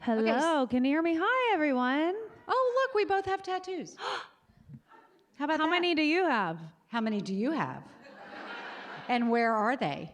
Hello, can you hear me? Hi, everyone. Oh, look, we both have tattoos. How about that? How many do you have? How many do you have? And where are they?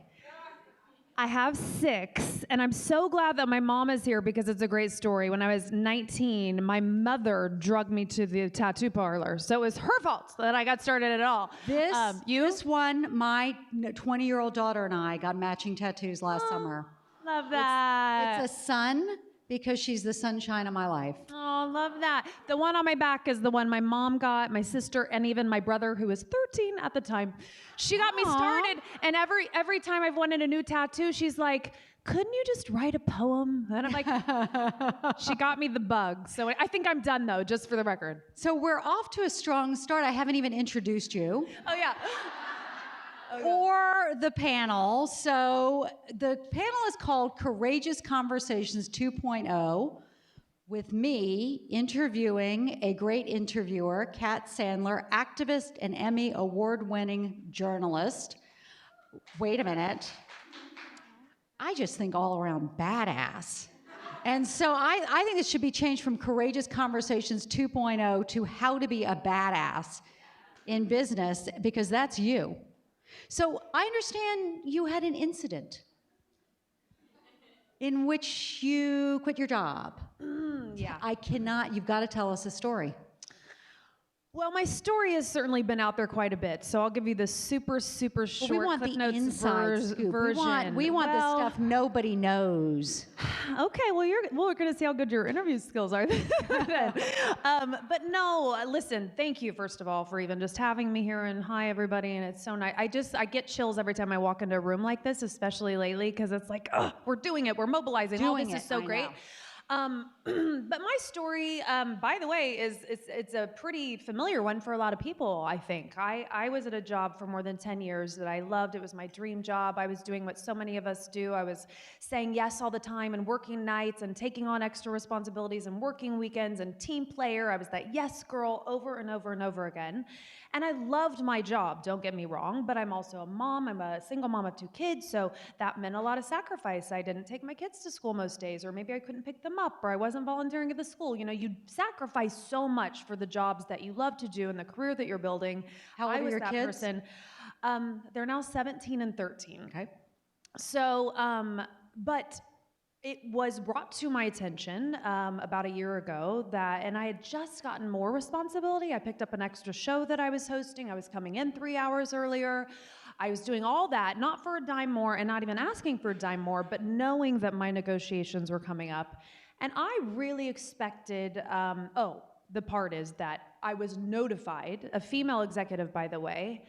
I have 6, and I'm so glad that my mom is here because it's a great story. When I was 19, my mother drugged me to the tattoo parlor, so it was her fault that I got started at all. This one, my 20-year-old daughter and I got matching tattoos last summer. Love that. It's a sun because she's the sunshine of my life. Oh, love that. The one on my back is the one my mom got, my sister, and even my brother, who was 13 at the time. She got me started, and every time I've wanted a new tattoo, she's like, couldn't you just write a poem? And I'm like, she got me the bug. So I think I'm done, though, just for the record. So we're off to a strong start. I haven't even introduced you. Oh, yeah. Or the panel. So the panel is called Courageous Conversations 2.0, with me interviewing a great interviewer, Catt Sadler, activist and Emmy award-winning journalist. Wait a minute. I just think all around badass. And so I think this should be changed from Courageous Conversations 2.0 to How to Be a Badass in Business, because that's you. So I understand you had an incident in which you quit your job. Yeah. You've got to tell us a story. Well, my story has certainly been out there quite a bit, so I'll give you the super short we want Cliff the Notes inside scoop. version. We want the stuff nobody knows. Okay, well, we're going to see how good your interview skills are. But no, listen, thank you, first of all, for even just having me here, and hi, everybody, and it's so nice. I get chills every time I walk into a room like this, especially lately, because it's like, we're doing it, we're mobilizing, all this is so great. But my story, by the way, it's a pretty familiar one for a lot of people, I think. I was at a job for more than 10 years that I loved. It was my dream job. I was doing what so many of us do. I was saying yes all the time and working nights and taking on extra responsibilities and working weekends and team player. I was that yes girl over and over and over again. And I loved my job, don't get me wrong, but I'm also a mom. I'm a single mom of 2 kids, so that meant a lot of sacrifice. I didn't take my kids to school most days, or maybe I couldn't pick them up, or I wasn't volunteering at the school. You know, you sacrifice so much for the jobs that you love to do and the career that you're building. How old are your kids? Person. They're now 17 and 13. Okay. So, but it was brought to my attention about a year ago and I had just gotten more responsibility. I picked up an extra show that I was hosting. I was coming in 3 hours earlier. I was doing all that, not for a dime more and not even asking for a dime more, but knowing that my negotiations were coming up. And I really expected, the part is that I was notified, a female executive, by the way,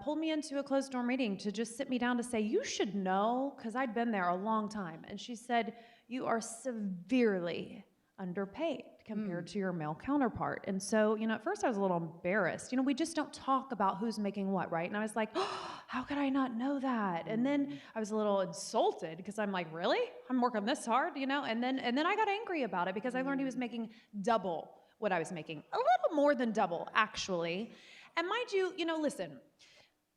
pulled me into a closed-door meeting to just sit me down to say, you should know, because I'd been there a long time. And she said, you are severely underpaid compared to your male counterpart. And so, at first I was a little embarrassed. We just don't talk about who's making what, right? And I was like, how could I not know that? And then I was a little insulted because I'm like, really? I'm working this hard, And then I got angry about it because I learned he was making double what I was making. A little more than double, actually. And mind you, listen,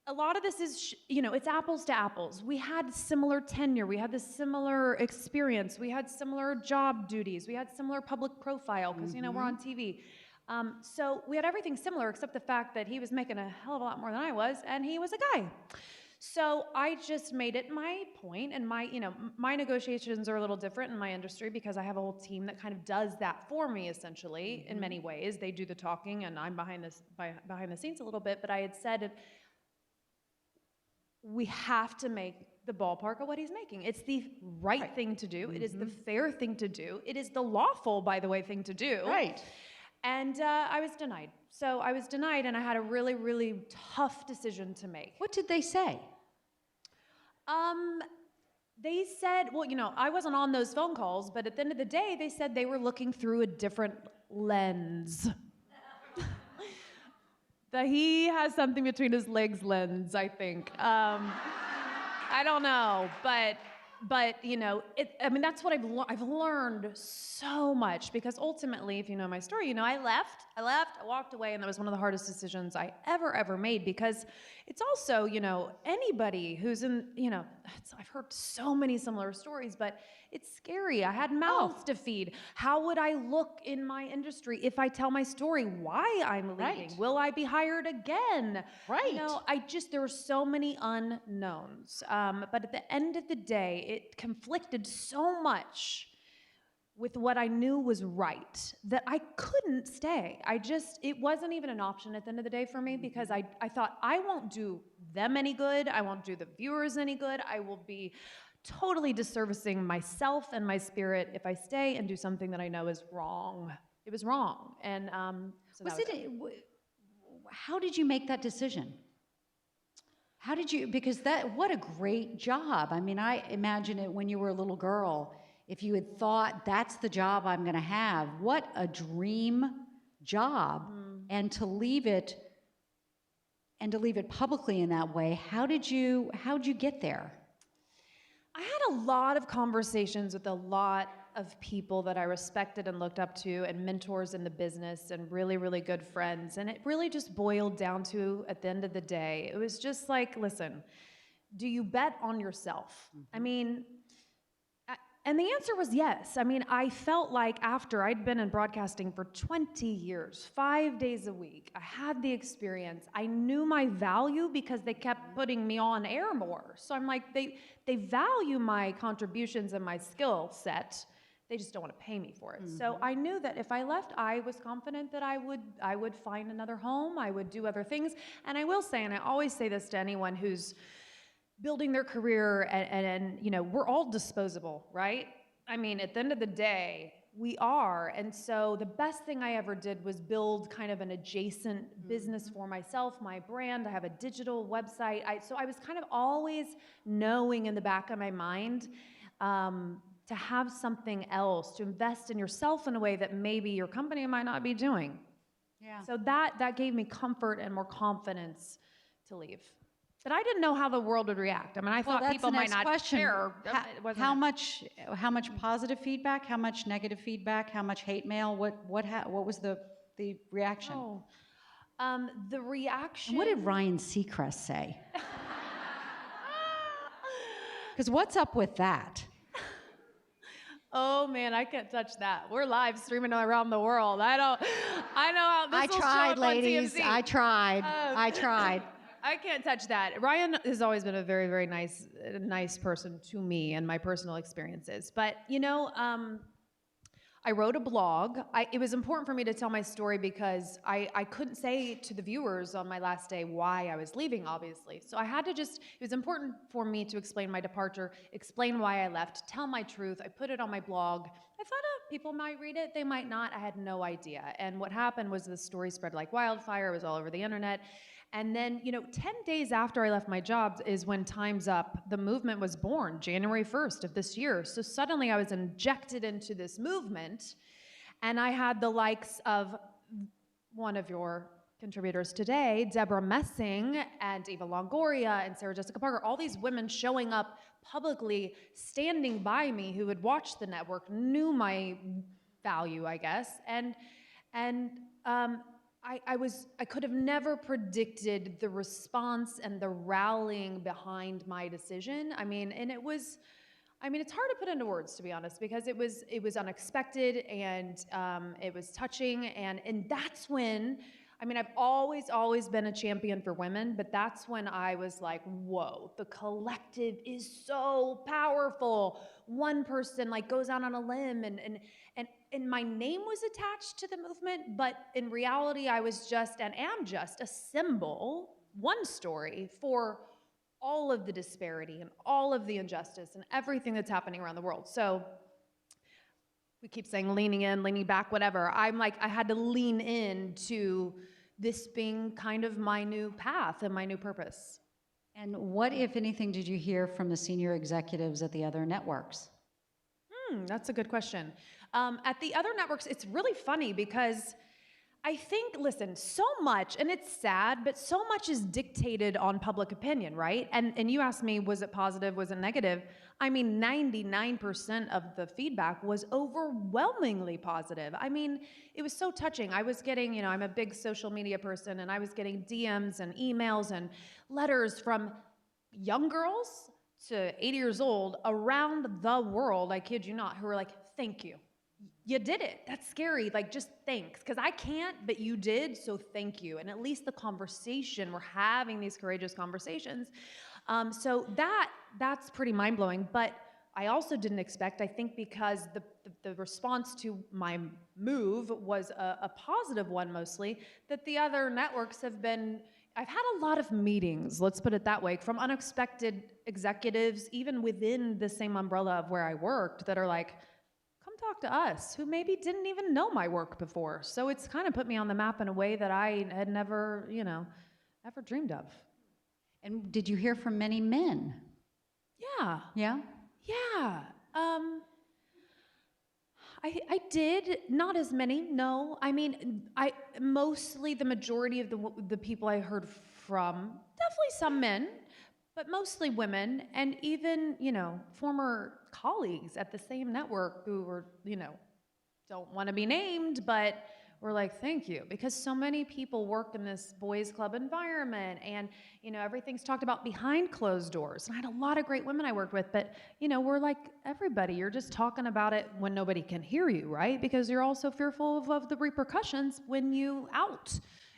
a lot of this is, it's apples to apples. We had similar tenure. We had the similar experience. We had similar job duties. We had similar public profile because, we're on TV. So we had everything similar except the fact that he was making a hell of a lot more than I was, and he was a guy. So I just made it my point, and my negotiations are a little different in my industry because I have a whole team that kind of does that for me, essentially, in many ways. They do the talking, and I'm behind the scenes a little bit, but I had said we have to make the ballpark of what he's making. It's the right thing to do. It is the fair thing to do. It is the lawful, by the way, thing to do. Right. And I was denied. So I was denied, and I had a really, really tough decision to make. What did they say? They said, well, I wasn't on those phone calls, but at the end of the day, they said they were looking through a different lens. That he has something between his legs lens, I think. I don't know, but but I mean, that's what I've learned so much, because ultimately, if you know my story, I I walked away, and that was one of the hardest decisions I ever made, because it's also, anybody who's in, I've heard so many similar stories, but it's scary. I had mouths to feed. How would I look in my industry if I tell my story, why I'm leaving? Right. Will I be hired again? Right. There were so many unknowns. But at the end of the day, it conflicted so much with what I knew was right that I couldn't stay. It wasn't even an option at the end of the day for me, because I thought, I won't do them any good. I won't do the viewers any good. I will be totally disservicing myself and my spirit if I stay and do something that I know is wrong. It was wrong. And so that was it. How did you make that decision? How did you, because what a great job. I mean, I imagine it when you were a little girl, if you had thought, that's the job I'm going to have, what a dream job. And to leave it publicly in that way, how'd you get there? I had a lot of conversations with a lot of people that I respected and looked up to, and mentors in the business, and really, really good friends. And it really just boiled down to, at the end of the day, it was just like, listen, do you bet on yourself? I mean, and the answer was yes. I mean, I felt like after I'd been in broadcasting for 20 years, 5 days a week, I had the experience. I knew my value because they kept putting me on air more. So I'm like, they value my contributions and my skill set. They just don't want to pay me for it. So I knew that if I left, I was confident that I would find another home. I would do other things. And I will say, and I always say this to anyone who's building their career, and we're all disposable, right? I mean, at the end of the day, we are. And so the best thing I ever did was build kind of an adjacent business for myself, my brand. I have a digital website. So I was kind of always knowing in the back of my mind to have something else, to invest in yourself in a way that maybe your company might not be doing. Yeah. So that gave me comfort and more confidence to leave. But I didn't know how the world would react. I mean, I thought people might not care. How much positive feedback? How much negative feedback? How much hate mail? What was the reaction? The reaction. And what did Ryan Seacrest say? Because what's up with that? Oh man, I can't touch that. We're live streaming around the world. I know how this will show up on TMZ. I tried. I can't touch that. Ryan has always been a very, very nice person to me and my personal experiences. But I wrote a blog. It was important for me to tell my story because I couldn't say to the viewers on my last day why I was leaving, obviously. So I had to it was important for me to explain my departure, explain why I left, tell my truth. I put it on my blog. I thought people might read it, they might not. I had no idea. And what happened was the story spread like wildfire. It was all over the internet. And then, 10 days after I left my job is when Time's Up, the movement was born, January 1st of this year. So suddenly I was injected into this movement, and I had the likes of one of your contributors today, Deborah Messing, and Eva Longoria, and Sarah Jessica Parker, all these women showing up publicly, standing by me, who had watched the network, knew my value, I guess, I could have never predicted the response and the rallying behind my decision. It's hard to put into words, to be honest, because it was unexpected, and it was touching, and that's when, I've always been a champion for women, but that's when I was like, whoa, the collective is so powerful. One person goes out on a limb, and my name was attached to the movement, but in reality, I was just and am just a symbol, one story for all of the disparity and all of the injustice and everything that's happening around the world. So we keep saying leaning in, leaning back, whatever. I had to lean into this being kind of my new path and my new purpose. And what, if anything, did you hear from the senior executives at the other networks? That's a good question. At the other networks, it's really funny because I think, listen, so much, and it's sad, but so much is dictated on public opinion, right? And you asked me, was it positive, was it negative? I mean, 99% of the feedback was overwhelmingly positive. I mean, it was so touching. I was getting, I'm a big social media person, and I was getting DMs and emails and letters from young girls to 80 years old around the world, I kid you not, who were like, thank you. You did it. That's scary. Like, just thanks. Because I can't, but you did, so thank you. And at least the conversation, we're having these courageous conversations. So that's pretty mind-blowing. But I also didn't expect, I think because the response to my move was a positive one mostly, that the other networks have been, I've had a lot of meetings, let's put it that way, from unexpected executives, even within the same umbrella of where I worked, that are like, come talk to us, who maybe didn't even know my work before. So it's kind of put me on the map in a way that I had never, ever dreamed of. And did you hear from many men? Yeah. Yeah? Yeah. I did, not as many, no. I mean, mostly the majority of the people I heard from, definitely some men, but mostly women, and even, former colleagues at the same network who were, don't want to be named, but were like, thank you, because so many people work in this boys club environment, and everything's talked about behind closed doors. And I had a lot of great women I worked with, but we're like everybody, you're just talking about it when nobody can hear you, right? Because you're also fearful of the repercussions when you out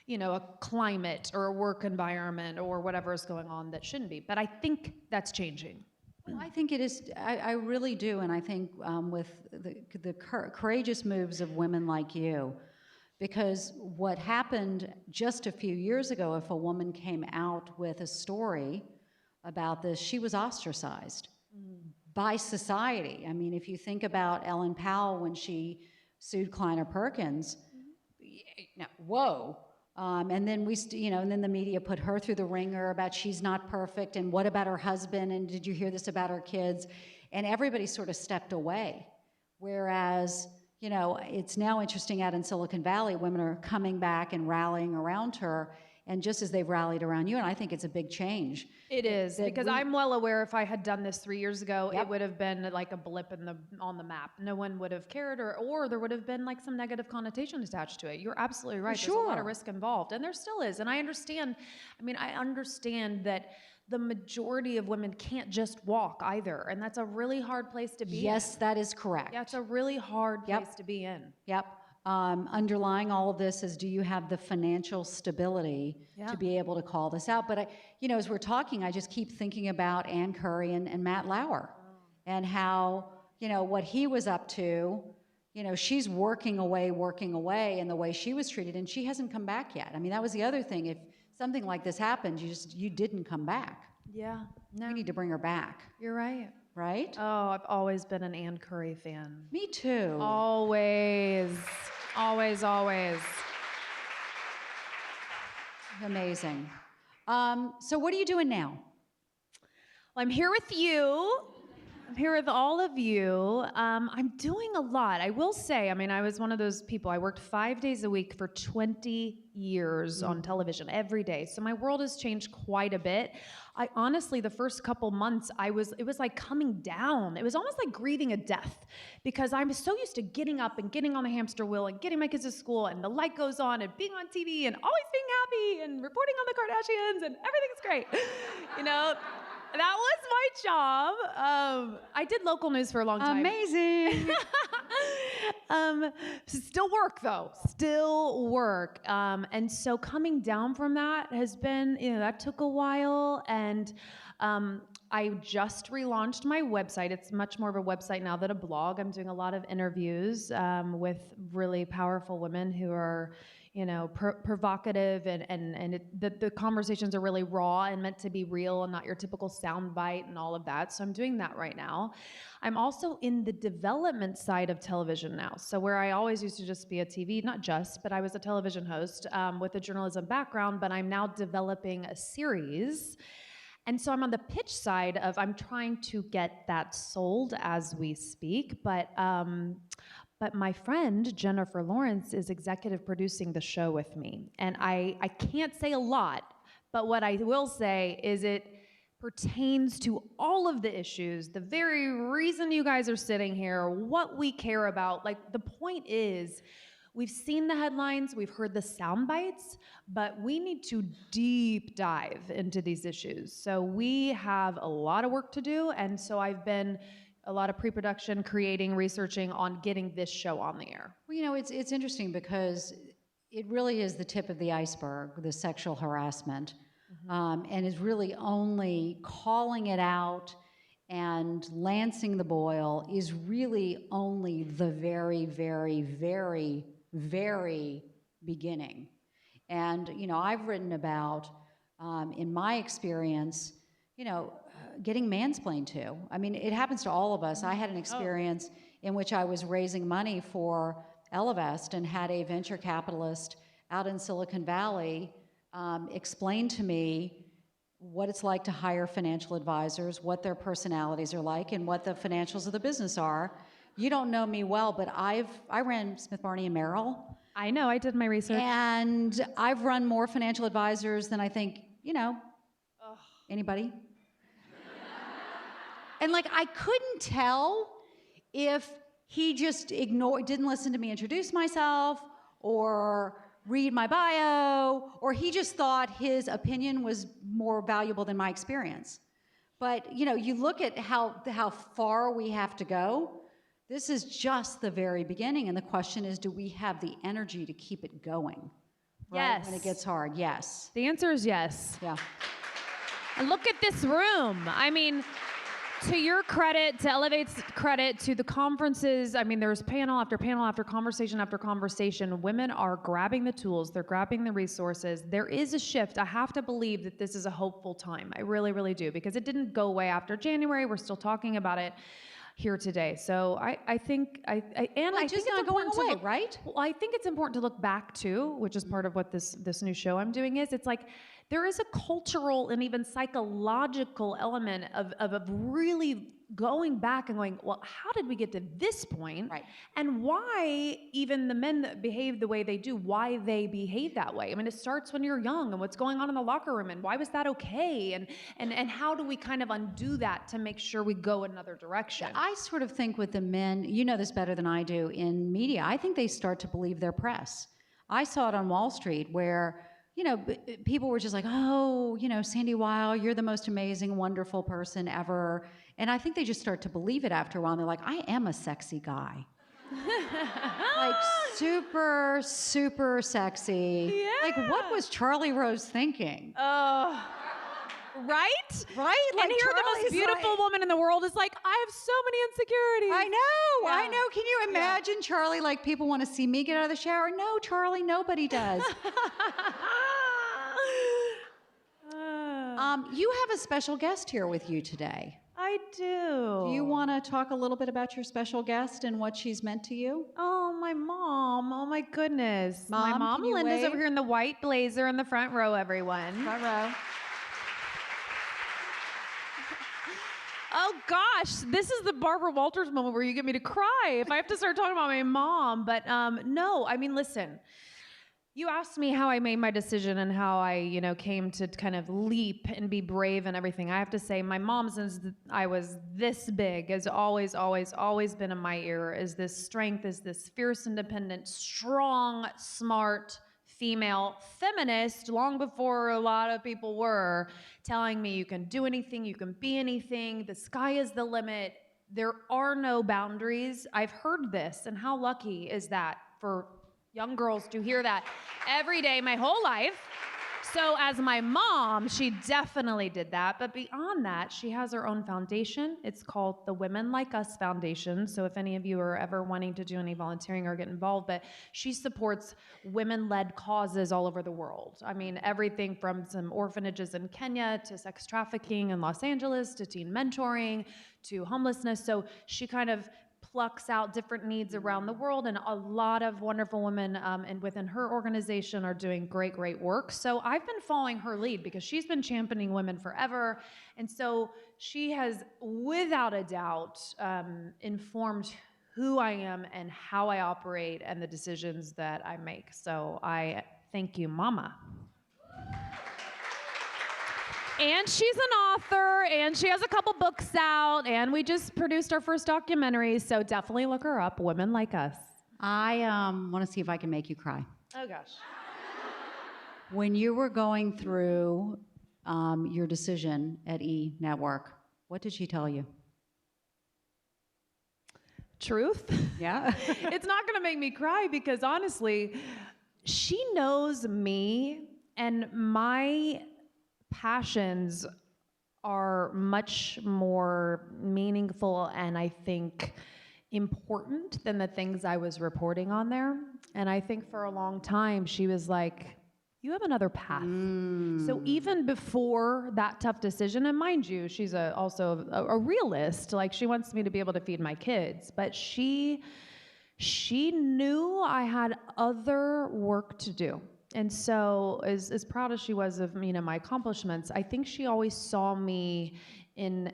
a climate or a work environment or whatever is going on that shouldn't be. But I think that's changing. Well, I think it is. I really do, and I think with the courageous moves of women like you, because what happened just a few years ago, if a woman came out with a story about this, she was ostracized by society. I mean, if you think about Ellen Powell when she sued Kleiner Perkins, whoa. And then and then the media put her through the ringer about she's not perfect, and what about her husband, and did you hear this about her kids? And everybody sort of stepped away. Whereas, it's now interesting out in Silicon Valley, women are coming back and rallying around her, and just as they've rallied around you, and I think it's a big change. It is, because I'm well aware if I had done this 3 years ago, Yep. it would have been like a blip on the map. No one would have cared, or there would have been like some negative connotation attached to it. You're absolutely right. Sure. There's a lot of risk involved, and there still is. And I understand that the majority of women can't just walk either, and that's a really hard place to be in. Yes, that is correct. Yeah, it's a really hard Yep. place to be in. Yep. Underlying all of this is, do you have the financial stability to be able to call this out? But as we're talking, I just keep thinking about Ann Curry and Matt Lauer, and how, what he was up to. She's working away, and the way she was treated, and she hasn't come back yet. I mean, that was the other thing. If something like this happened, you didn't come back. Yeah, no. We need to bring her back. You're right. Right? Oh, I've always been an Ann Curry fan. Me too. Always. Always, always. Amazing. So what are you doing now? Well, I'm here with you. I'm here with all of you. I'm doing a lot. I will say, I was one of those people. I worked 5 days a week for 20 years on television every day. So my world has changed quite a bit. I honestly, the first couple months, it was like coming down. It was almost like grieving a death, because I'm so used to getting up and getting on the hamster wheel and getting my kids to school, and the light goes on and being on TV and always being happy and reporting on the Kardashians and everything's great. That was my job. I did local news for a long time. Amazing. Still work though, still work. And so coming down from that has been, that took a while. And I just relaunched my website. It's much more of a website now than a blog. I'm doing a lot of interviews with really powerful women who are, provocative, and the conversations are really raw and meant to be real and not your typical soundbite and all of that. So I'm doing that right now. I'm also in the development side of television now. So where I always used to just be a TV, not just, but I was a television host with a journalism background, but I'm now developing a series. And so I'm on the pitch side of, I'm trying to get that sold as we speak, but my friend, Jennifer Lawrence, is executive producing the show with me. And I can't say a lot, but what I will say is it pertains to all of the issues, the very reason you guys are sitting here, what we care about. Like, the point is, we've seen the headlines, we've heard the sound bites, but we need to deep dive into these issues. So we have a lot of work to do, and so I've been a lot of pre-production, creating, researching on getting this show on the air. Well, it's interesting because it really is the tip of the iceberg, the sexual harassment, and is really only calling it out and lancing the boil is really only the very, very, very, very beginning. And, I've written about, in my experience, getting mansplained to. I mean, it happens to all of us. I had an experience in which I was raising money for Ellevate and had a venture capitalist out in Silicon Valley explain to me what it's like to hire financial advisors, what their personalities are like, and what the financials of the business are. You don't know me well, but I ran Smith Barney and Merrill. I know, I did my research. And I've run more financial advisors than I think, anybody. And I couldn't tell if he just didn't listen to me introduce myself or read my bio, or he just thought his opinion was more valuable than my experience. But, you look at how far we have to go. This is just the very beginning, and the question is, do we have the energy to keep it going? Right? Yes. When it gets hard, yes. The answer is yes. Yeah. And look at this room. I mean, to your credit, to Ellevate's credit, to the conferences, I mean, there's panel after panel after conversation after conversation. Women are grabbing the tools. They're grabbing the resources. There is a shift. I have to believe that this is a hopeful time. I really, really do, because it didn't go away after January. We're still talking about it here today. So I think I think it's not going important away, right? Well, I think it's important to look back too, which is part of what this new show I'm doing is. It's like there is a cultural and even psychological element of really going back and going, well, how did we get to this point? Right. And why even the men that behave the way they do, why they behave that way? I mean, it starts when you're young and what's going on in the locker room and why was that okay? And how do we kind of undo that to make sure we go another direction? I sort of think with the men, you know this better than I do, in media, I think they start to believe their press. I saw it on Wall Street where, people were just like, oh, Sandy Weil, you're the most amazing, wonderful person ever. And I think they just start to believe it after a while. And they're like, I am a sexy guy. Super, super sexy. Yeah. What was Charlie Rose thinking? Right? Right? And here the most beautiful woman in the world is like, I have so many insecurities. I know. Can you imagine, Charlie, people want to see me get out of the shower? No, Charlie, nobody does. You have a special guest here with you today. I do. Do you want to talk a little bit about your special guest and what she's meant to you? Oh, my mom. Oh, my goodness. Mom, my mom, can you Linda's wave? over here in the white blazer in the front row, everyone. Front row. Oh, gosh. This is the Barbara Walters moment where you get me to cry if I have to start talking about my mom. But no, I mean, listen. You asked me how I made my decision and how I, came to kind of leap and be brave and everything. I have to say, my mom, since I was this big, has always, always, always been in my ear, is this strength, is this fierce, independent, strong, smart, female feminist, long before a lot of people were, telling me you can do anything, you can be anything, the sky is the limit, there are no boundaries. I've heard this, and how lucky is that for young girls to hear that every day, my whole life. So as my mom, she definitely did that. But beyond that, she has her own foundation. It's called the Women Like Us Foundation. So if any of you are ever wanting to do any volunteering or get involved, but she supports women-led causes all over the world. I mean, everything from some orphanages in Kenya to sex trafficking in Los Angeles to teen mentoring to homelessness. So she kind of plucks out different needs around the world, and a lot of wonderful women and within her organization are doing great, great work. So I've been following her lead because she's been championing women forever, and so she has, without a doubt, informed who I am and how I operate and the decisions that I make. So I thank you, Mama. And she's an author, and she has a couple books out, and we just produced our first documentary, so definitely look her up, Women Like Us. I want to see if I can make you cry. Oh, gosh. When you were going through your decision at E! Network, what did she tell you? Truth? Yeah. It's not going to make me cry because, honestly, she knows me, and my passions are much more meaningful and I think important than the things I was reporting on there. And I think for a long time she was like, you have another path. So even before that tough decision, and mind you, she's also a realist, like she wants me to be able to feed my kids, but she knew I had other work to do. And so as proud as she was of, my accomplishments, I think she always saw me in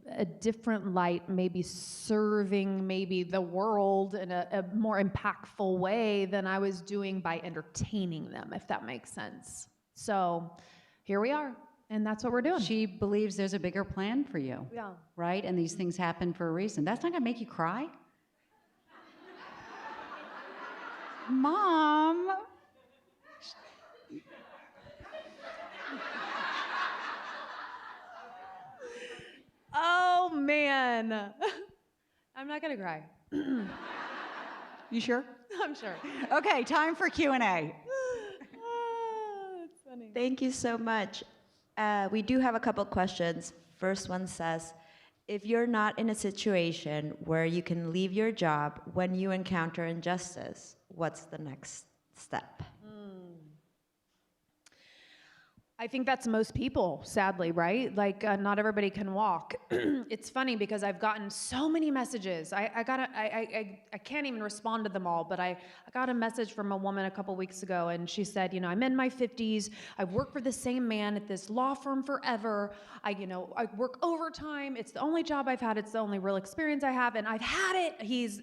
a different light, maybe serving maybe the world in a more impactful way than I was doing by entertaining them, if that makes sense. So here we are, and that's what we're doing. She believes there's a bigger plan for you. Yeah. Right? And these things happen for a reason. That's not going to make you cry? Mom. Oh, man. I'm not going to cry. You sure? I'm sure. Okay, time for Q&A. That's funny. Thank you so much. We do have a couple questions. First one says, if you're not in a situation where you can leave your job when you encounter injustice, what's the next step? I think that's most people, sadly, right? Like, not everybody can walk. It's funny because I've gotten so many messages. I can't even respond to them all, but I got a message from a woman a couple weeks ago, and she said, I'm in my 50s. I've worked for the same man at this law firm forever. I work overtime. It's the only job I've had. It's the only real experience I have, and I've had it. He's,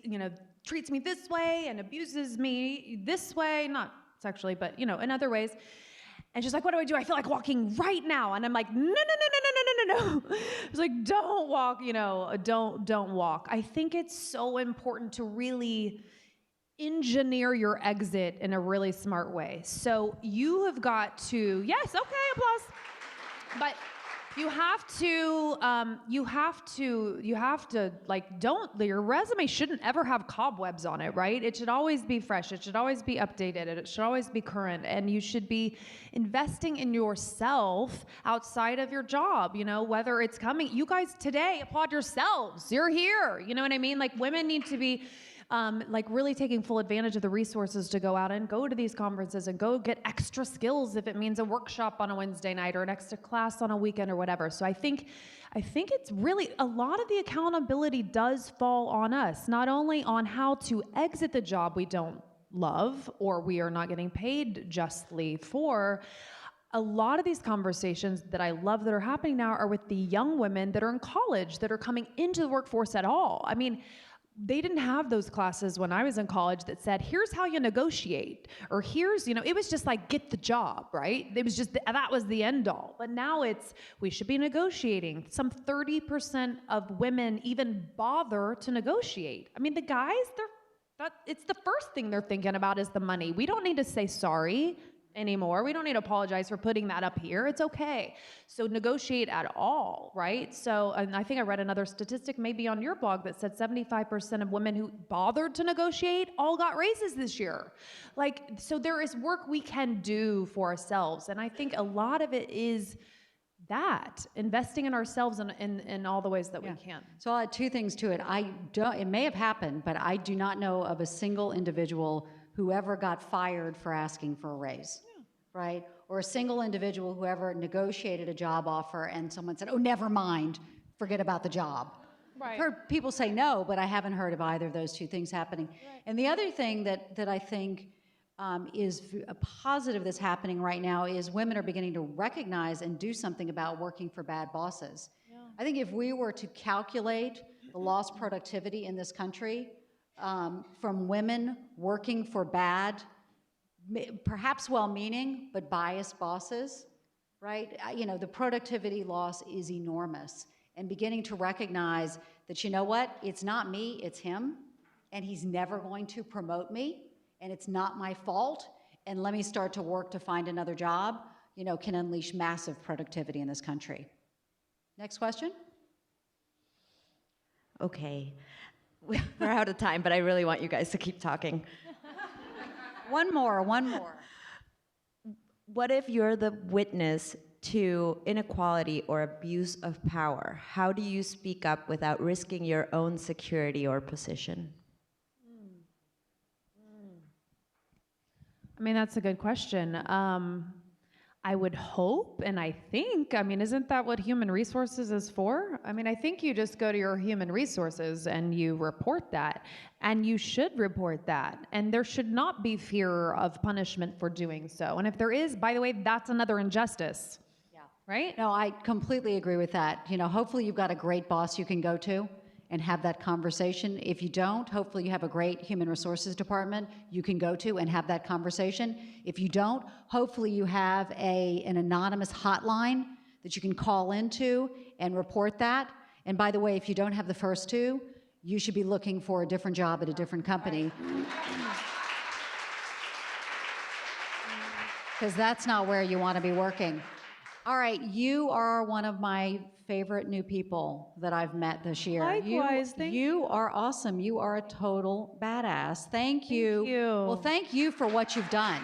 treats me this way and abuses me this way, not sexually, but, in other ways. And she's like, what do? I feel like walking right now. And I'm like, no. I was like, don't walk, don't walk. I think it's so important to really engineer your exit in a really smart way. So you have got to, yes, okay, applause. But you have to, your resume shouldn't ever have cobwebs on it, right? It should always be fresh. It should always be updated. It should always be current. And you should be investing in yourself outside of your job, whether it's coming. You guys today, applaud yourselves. You're here. You know what I mean? Like, women need to be really taking full advantage of the resources to go out and go to these conferences and go get extra skills if it means a workshop on a Wednesday night or an extra class on a weekend or whatever. So I think it's really, a lot of the accountability does fall on us, not only on how to exit the job we don't love or we are not getting paid justly for. A lot of these conversations that I love that are happening now are with the young women that are in college, that are coming into the workforce at all. I mean, they didn't have those classes when I was in college that said, here's how you negotiate, or here's, it was just like, get the job, right? It was just, that was the end all. But now we should be negotiating. Some 30% of women even bother to negotiate. I mean, the guys, it's the first thing they're thinking about is the money. We don't need to say sorry anymore. We don't need to apologize for putting that up here. It's okay. So negotiate at all, right? So, and I think I read another statistic maybe on your blog that said 75% of women who bothered to negotiate all got raises this year. So there is work we can do for ourselves. And I think a lot of it is that, investing in ourselves in all the ways that we can. So I'll add two things to it. It may have happened, but I do not know of a single individual who ever got fired for asking for a raise, right? Or a single individual who ever negotiated a job offer and someone said, oh, never mind, forget about the job. Right. I've heard people say no, but I haven't heard of either of those two things happening. Right. And the other thing that I think is a positive that's happening right now is women are beginning to recognize and do something about working for bad bosses. Yeah. I think if we were to calculate the lost productivity in this country, from women working for bad, perhaps well-meaning, but biased bosses, right? The productivity loss is enormous. And beginning to recognize that, you know what, it's not me, it's him, and he's never going to promote me, and it's not my fault, and let me start to work to find another job, can unleash massive productivity in this country. Next question. Okay. We're out of time, but I really want you guys to keep talking. One more. What if you're the witness to inequality or abuse of power? How do you speak up without risking your own security or position? I mean, that's a good question. I would hope, and I think, isn't that what human resources is for? I think you just go to your human resources and you report that, and you should report that, and there should not be fear of punishment for doing so. And if there is, by the way, that's another injustice. Yeah. Right? No, I completely agree with that. Hopefully you've got a great boss you can go to and have that conversation. If you don't, hopefully you have a great human resources department you can go to and have that conversation. If you don't, hopefully you have an anonymous hotline that you can call into and report that. And by the way, if you don't have the first two, you should be looking for a different job at a different company. Because that's not where you want to be working. All right, you are one of my favorite new people that I've met this year. Likewise, thank you. You are awesome. You are a total badass. Thank you. Thank you. Well, thank you for what you've done.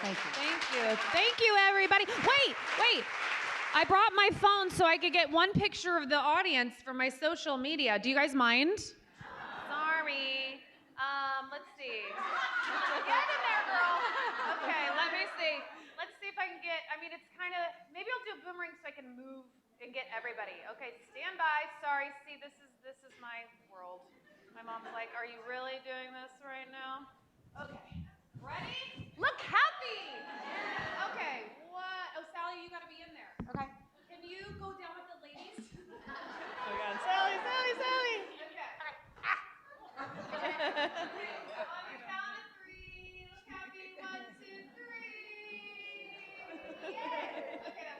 Thank you. Thank you. Thank you, everybody. Wait. I brought my phone so I could get one picture of the audience for my social media. Do you guys mind? Sorry. Let's see. Get in there, girl. Okay, let me see. Let's see if I can get, it's kind of, maybe I'll do a boomerang so I can move and get everybody. Okay, stand by. Sorry. See, this is my world. My mom's like, are you really doing this right now? Okay. Ready? Look happy. Okay. What? Oh, Sallie, you got to be in there. Okay. Can you go down with the ladies? Oh, God. Sallie. Okay. On the count of three. Look happy. 1, 2, 3. Yay. Okay.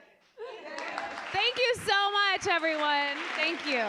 Thank you so much, everyone. Thank you.